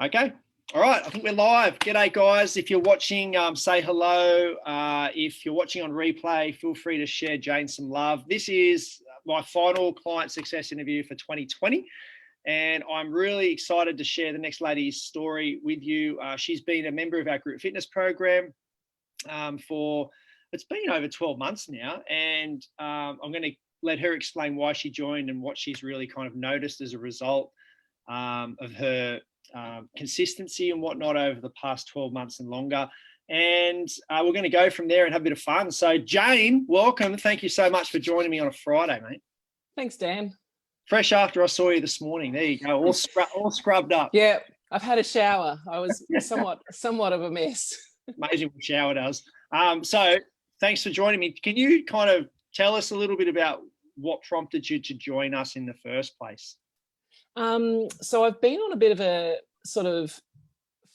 Okay. All right. I think we're live. G'day, guys. If you're watching, say hello. If you're watching on replay, feel free to share Jane some love. This is my final client success interview for 2020. And I'm really excited to share the next lady's story with you. She's been a member of our group fitness program for, it's been over 12 months now. And I'm going to let her explain why she joined and what she's really kind of noticed as a result of her consistency and whatnot over the past 12 months and longer. And we're going to go from there and have a bit of fun. So Jane, welcome. Thank you so much for joining me on a Friday, mate. Thanks, Dan. Fresh after I saw you this morning. There you go, all scrubbed up. Yeah, I've had a shower. I was somewhat of a mess. Amazing what shower does. So thanks for joining me. Can you kind of tell us a little bit about what prompted you to join us in the first place? So I've been on a bit of a sort of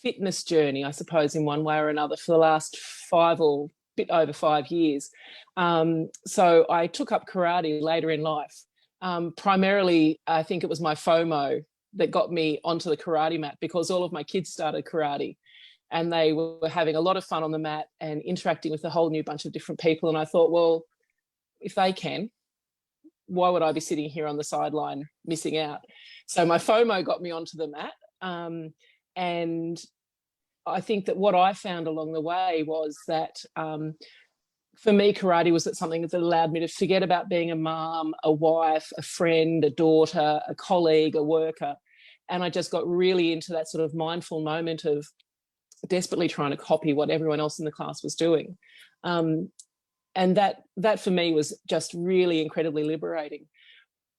fitness journey, I suppose, in one way or another for the last 5 or bit over 5 years. So I took up karate later in life. Primarily, I think it was my FOMO that got me onto the karate mat, because all of my kids started karate and they were having a lot of fun on the mat and interacting with a whole new bunch of different people. And I thought, well, if they can, why would I be sitting here on the sideline missing out? So my FOMO got me onto the mat. And I think that what I found along the way was that for me, karate was something that allowed me to forget about being a mom, a wife, a friend, a daughter, a colleague, a worker. And I just got really into that sort of mindful moment of desperately trying to copy what everyone else in the class was doing. And that for me was just really incredibly liberating.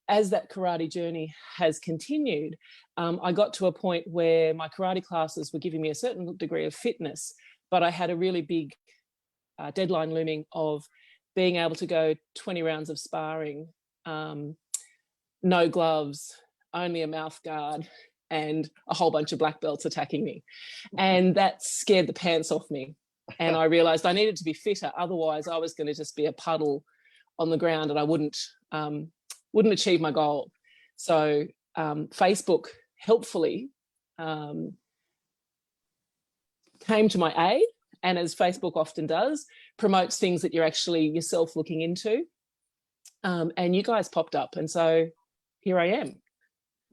As that karate journey has continued, I got to a point where my karate classes were giving me a certain degree of fitness, but I had a really big deadline looming of being able to go 20 rounds of sparring, no gloves, only a mouth guard, and a whole bunch of black belts attacking me. And that scared the pants off me. And I realized I needed to be fitter. Otherwise, I was going to just be a puddle on the ground and I wouldn't achieve my goal. So Facebook helpfully came to my aid. And as Facebook often does, promotes things that you're actually yourself looking into. And you guys popped up. And so here I am.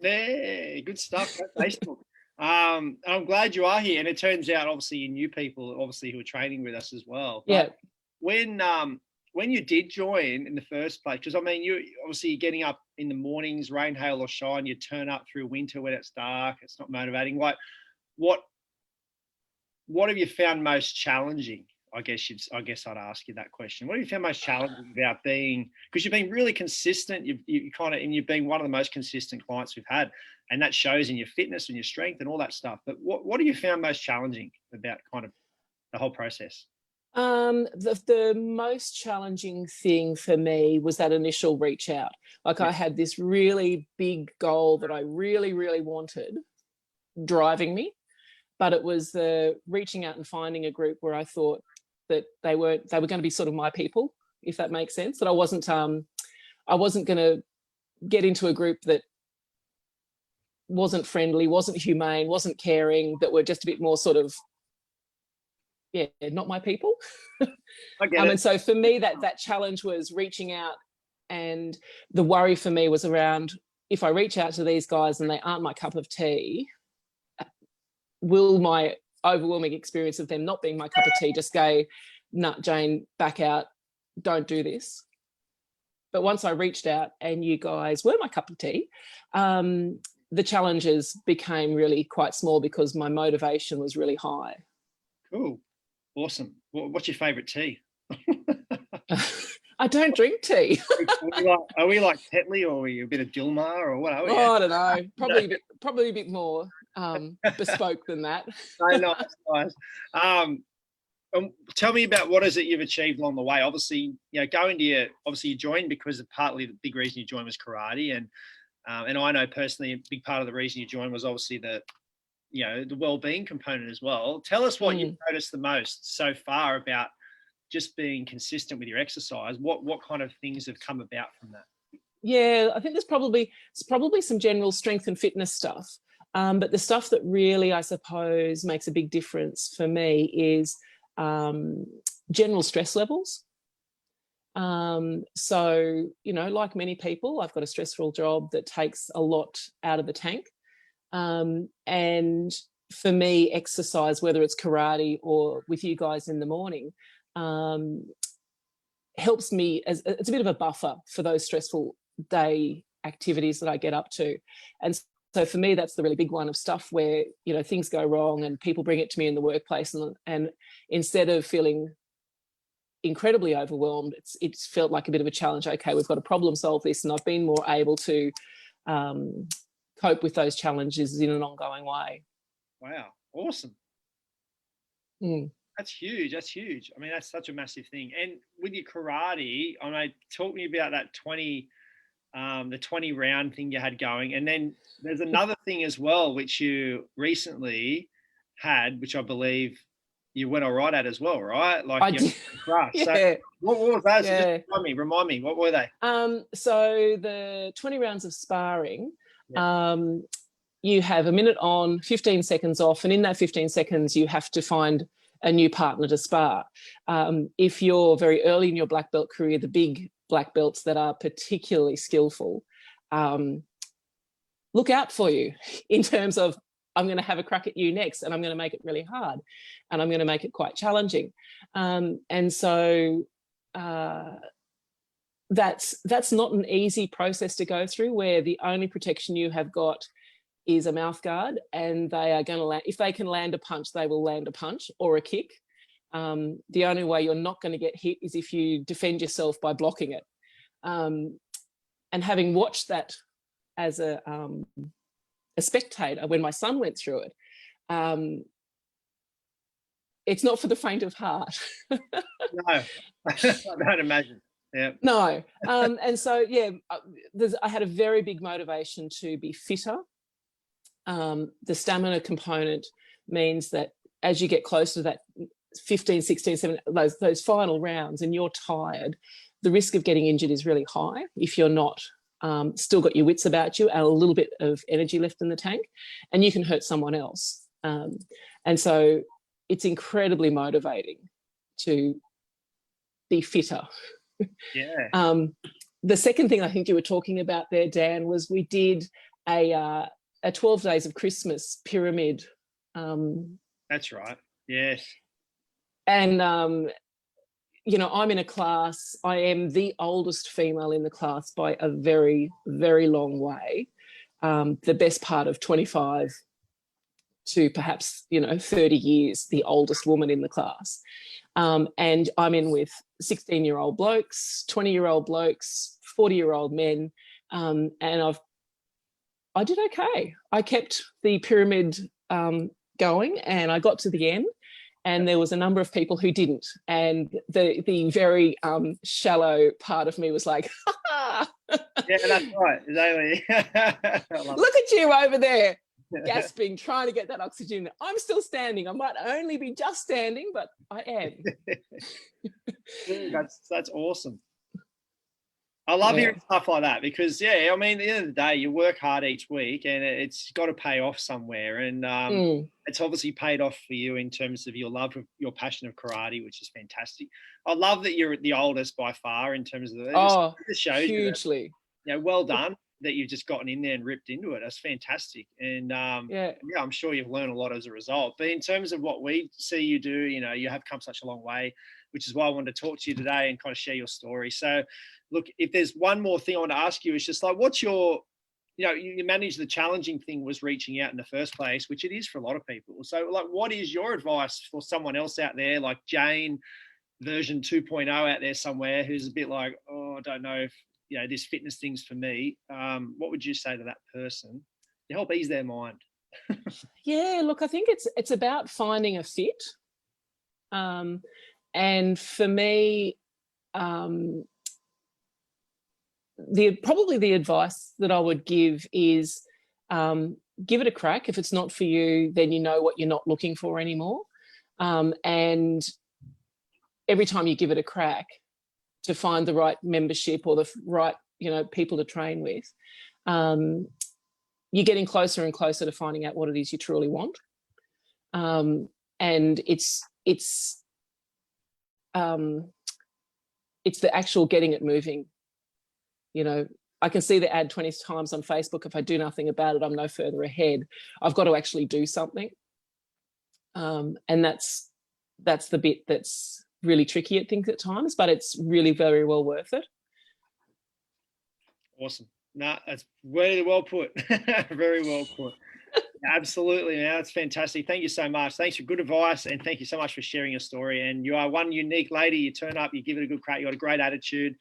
Yeah, good stuff. Facebook. I'm glad you are here. And it turns out, obviously, you knew people, obviously, who were training with us as well. But yeah. When you did join in the first place, because I mean, you obviously getting up in the mornings, rain, hail or shine, you turn up through winter when it's dark, it's not motivating. Like, what have you found most challenging? I guess I'd ask you that question. What have you found most challenging about being, because you've been really consistent, you've been one of the most consistent clients we've had, and that shows in your fitness and your strength and all that stuff. But what have you found most challenging about kind of the whole process? The most challenging thing for me was that initial reach out. Like, I had this really big goal that I really, really wanted driving me, but it was the reaching out and finding a group where I thought that they were going to be sort of my people, if that makes sense. That I wasn't going to get into a group that wasn't friendly, wasn't humane, wasn't caring, that were just a bit more sort of, yeah, not my people. I get it. And so for me, that challenge was reaching out, and the worry for me was around, if I reach out to these guys and they aren't my cup of tea, will my overwhelming experience of them not being my cup of tea just go, nah, Jane, back out, don't do this. But once I reached out and you guys were my cup of tea, the challenges became really quite small because my motivation was really high. Cool. Awesome. What's your favourite tea? I don't drink tea. Are we like Tetley, or are we a bit of Dilmah, or what are we? Oh, I don't know. Probably a bit more bespoke than that. No, nice. Tell me about what is it you've achieved along the way. Obviously, you joined because partly the big reason you joined was karate, and I know personally a big part of the reason you joined was obviously the well-being component as well. Tell us what you've noticed the most so far about just being consistent with your exercise. What kind of things have come about from that? Yeah, I think there's probably some general strength and fitness stuff. But the stuff that really, I suppose, makes a big difference for me is general stress levels. So, you know, like many people, I've got a stressful job that takes a lot out of the tank. And for me, exercise, whether it's karate or with you guys in the morning, helps me as it's a bit of a buffer for those stressful day activities that I get up to. And so for me, that's the really big one of stuff where, you know, things go wrong and people bring it to me in the workplace, and instead of feeling incredibly overwhelmed, it's felt like a bit of a challenge. Okay, we've got to problem solve this, and I've been more able to cope with those challenges in an ongoing way. Wow, awesome. Mm. That's huge. That's huge. I mean, that's such a massive thing. And with your karate, I mean, talk me about that the 20 round thing you had going. And then there's another thing as well, which you recently had, which I believe you went all right at as well, right? Like I did. crush. Yeah. So what was that? So Yeah. just remind me, what were they? So the 20 rounds of sparring, you have a minute on, 15 seconds off, and in that 15 seconds, you have to find a new partner to spar. If you're very early in your black belt career, the big black belts that are particularly skillful, look out for you in terms of, I'm going to have a crack at you next, and I'm going to make it really hard, and I'm going to make it quite challenging. And so that's not an easy process to go through, where the only protection you have got is a mouth guard, and they are going to land. If they can land a punch, they will land a punch or a kick. The only way you're not going to get hit is if you defend yourself by blocking it. And having watched that as a spectator when my son went through it, it's not for the faint of heart. No, I don't imagine. Yeah. No. And so, yeah, I had a very big motivation to be fitter. The stamina component means that as you get closer to that 15, 16, 17, those final rounds and you're tired, the risk of getting injured is really high if you're not still got your wits about you and a little bit of energy left in the tank, and you can hurt someone else. And so it's incredibly motivating to be fitter. Yeah. The second thing I think you were talking about there, Dan, was we did a 12 Days of Christmas pyramid. That's right. Yes. And, you know, I'm in a class, I am the oldest female in the class by a very, very long way. The best part of 25 to perhaps, you know, 30 years, the oldest woman in the class. And I'm in with 16-year-old blokes, 20-year-old blokes, 40-year-old men. And I did okay. I kept the pyramid going, and I got to the end, and there was a number of people who didn't. And the very shallow part of me was like, ha ha. Yeah, that's right. Exactly. Look at you over there, gasping, trying to get that oxygen. I'm still standing. I might only be just standing, but I am. That's awesome. I love hearing stuff like that because, yeah, I mean, at the end of the day, you work hard each week and it's got to pay off somewhere. And it's obviously paid off for you in terms of your love of your passion of karate, which is fantastic. I love that you're the oldest by far in terms of it just shows hugely. You know, well done that you've just gotten in there and ripped into it. That's fantastic. And yeah, I'm sure you've learned a lot as a result. But in terms of what we see you do, you know, you have come such a long way, which is why I wanted to talk to you today and kind of share your story. So look, if there's one more thing I want to ask you, it's just like, what's your, you know, you managed the challenging thing was reaching out in the first place, which it is for a lot of people. So like, what is your advice for someone else out there, like Jane version 2.0 out there somewhere, who's a bit like, oh, I don't know if, you know, this fitness thing's for me. What would you say to that person to help ease their mind? Yeah, look, I think it's about finding a fit. And for me, probably the advice that I would give is give it a crack. If it's not for you, then you know what you're not looking for anymore. And every time you give it a crack, to find the right membership or the right, you know, people to train with, you're getting closer and closer to finding out what it is you truly want. And it's the actual getting it moving. You know, I can see the ad 20 times on Facebook. If I do nothing about it, I'm no further ahead. I've got to actually do something. And that's the bit that's really tricky at things at times, but it's really very well worth it. Awesome. No, that's very well put. Very well put. Absolutely, man. That's fantastic. Thank you so much. Thanks for good advice, and thank you so much for sharing your story. And you are one unique lady. You turn up, you give it a good crack, you got a great attitude,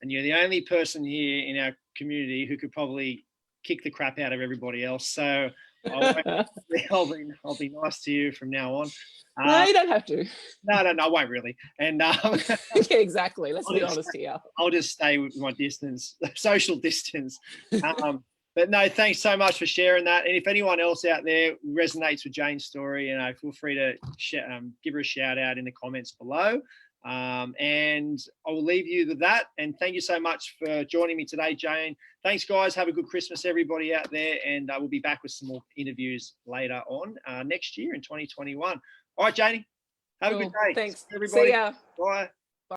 and you're the only person here in our community who could probably kick the crap out of everybody else. So I'll be nice to you from now on. No, you don't have to. No, I won't really. And yeah, exactly. Let's be honest here. I'll just stay with my distance, social distance. But no, thanks so much for sharing that. And if anyone else out there resonates with Jane's story, you know, feel free to give her a shout out in the comments below. And I will leave you with that. And thank you so much for joining me today, Jane. Thanks, guys. Have a good Christmas, everybody out there. And we'll be back with some more interviews later on next year in 2021. All right, Janie. Have a good day. Thanks, everybody. See ya. Bye.